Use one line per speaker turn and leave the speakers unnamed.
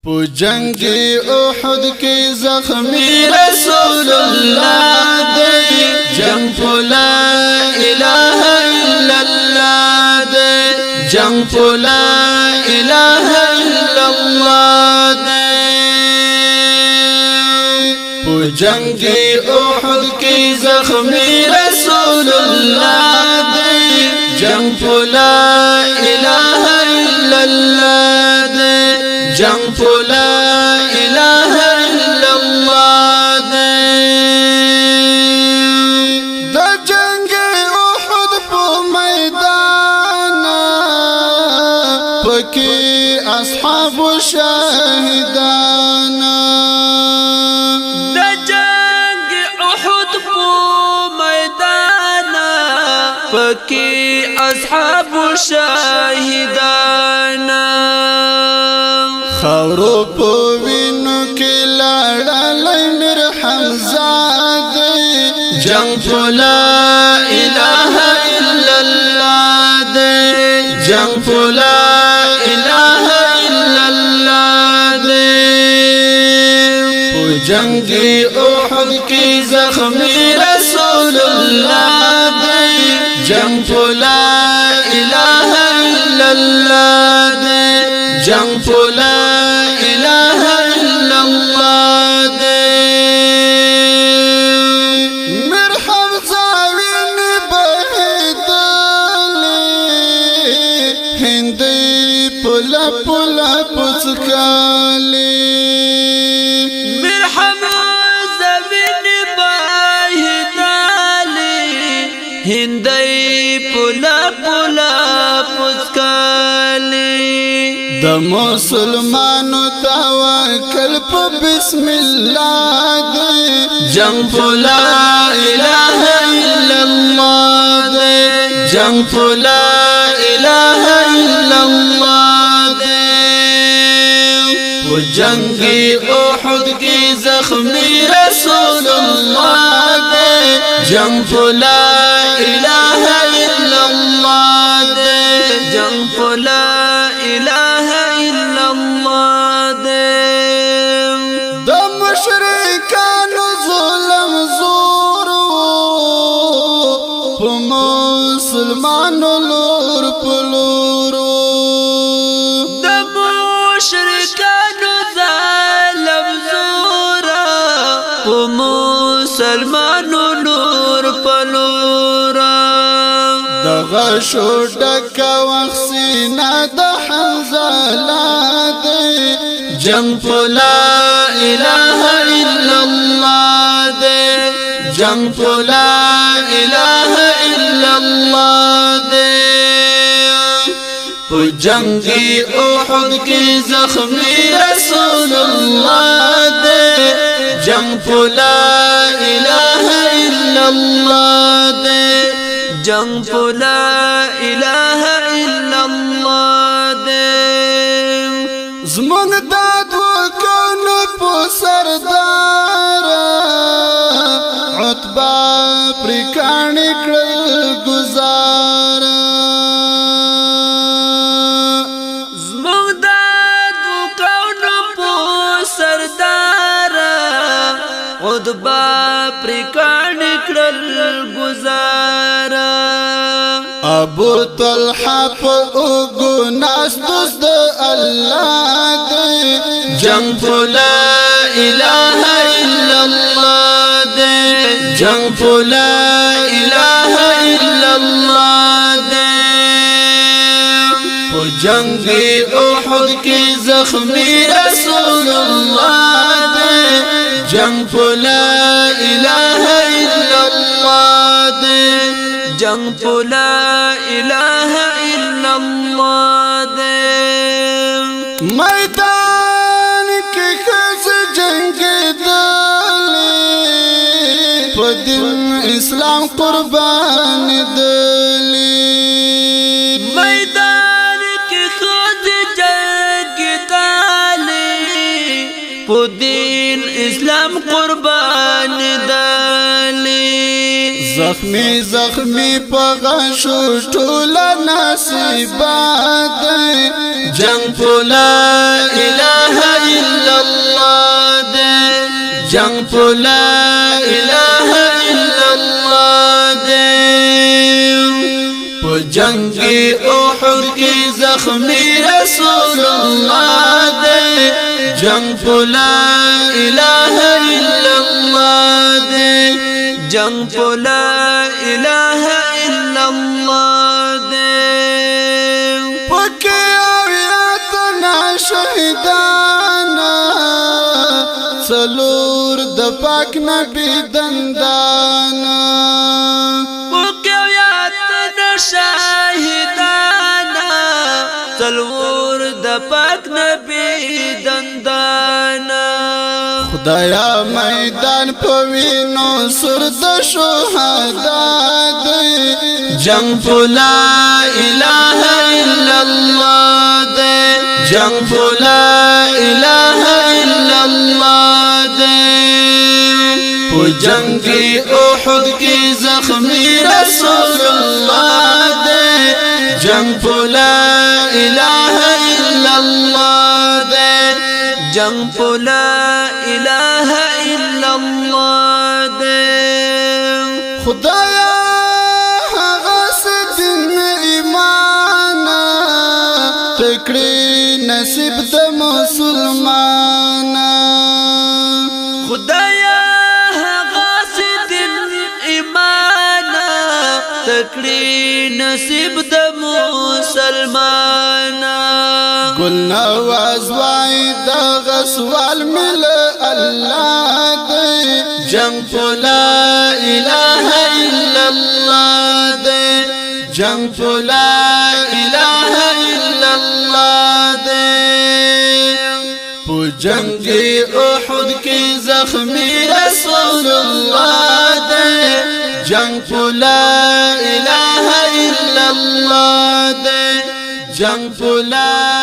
پو جنگ احد کی زخمی رسول اللہ دے جنگ پو لا الہ الا اللہ دے جنگ پو لا الہ الا اللہ دے پو جنگ احد کی زخمی رسول اللہ دے جنگ پو لا الہ الا اللہ دے جنگ پو لا الہ الا اللہ دے دا جنگ احد پو میدان پکی اصحاب شاہدان
دا جنگ احد پو میدان پکی اصحاب شاہدان
خورو پو وینو کی لڑالی میر حمزہ دے جنگ پو لا الہ الا اللہ دے جنگ پو لا الہ الا اللہ دے پو جنگ احد کی زخمی رسول اللہ دے جنگ پو لا الہ الا اللہ دے جنگ پو لا الہ الا اللہ دے میر حمزہ وین بہدلی ہندی پلا پلا پسکالی
میر حمزہ وین بہدلی ہندی پلا پلا پسکالی
دا مسلمانو توکل پا بسم اللہ دے جنگ پو لا الہ الا اللہ دے جنگ پو لا الہ الا اللہ دے پو جنگ احد کی زخمی رسول اللہ دے جنگ پو لا الہ الا اللہ دے
جنگ پو لا الہ الا اللہ دے
دا مشرکانو ظلم زورو پو مسلمانو لور پلورو
دا مشرکانو ظالم زورا پو مسلمانو لور پلورا
دا غشو ڈکا وخسینا دا حمزہ لا دے جنگ پو لا الہ الا اللہ دے جنگ پو لا الہ الا اللہ دے پو جنگ احد کی زخمی رسول اللہ دے جنگ پو لا الہ الا اللہ دے
جنگ پو لا الہ الا اللہ دے
زمون داد وکن پو سردار عطبہ پریکانی کرل گزار
زمون داد وکن پو سردار عطبہ پریکانی کرل گزار
ابو طلحہ پا اگو ناس دوست اللہ دے جنگ پو لا الہ الا اللہ دے جنگ پو لا الہ الا اللہ دے پو جنگ احد کی زخمی رسول اللہ دے جنگ پو لا الہ الا اللہ دے
جنگ پو لا الہ الا اللہ دے
میدان کی خز جنگ دلی پا دین اسلام قربان دلی
میدان کی خود جنگ دالی پو دین اسلام قربان دالی
زخمی زخمی پا غشو ٹولا نصیبات جنگ پو لا الہ الا جنگ په لا اله الا الله دې په جنگ احد کې زخمی رسول الله دې جنگ په لا اله الا الله دې
جنگ په لا اله الا الله دې
پکې اویاتنا شهیدانا څلور د پاک نبی دندانا
پکې اویاتنا شهیدانا څلور د پاک نبی دندانا
خدایا میدان پوینو سر د شهدا دې جنگ په لا اله الا الله دې جنگ په لا اله الا الله دې په جنگ احد کې زخمی رسول الله دې جنگ په لا اله الا الله دې
جنگ په لا اله الا الله دې
خدایا هغه ستن ایمان تکړه نصیب د مسلمان
خدایا هغه ستن ایمان تکړه نصیب د مسلمان
گل نواز وای دا غسوال مل الله دې جنگ په لا اله الا الله دې جنگ په لا اله الا الله دې په جنگ احد کې زخمی رسول الله دې جنگ په لا اله الا الله دې جنگ په لا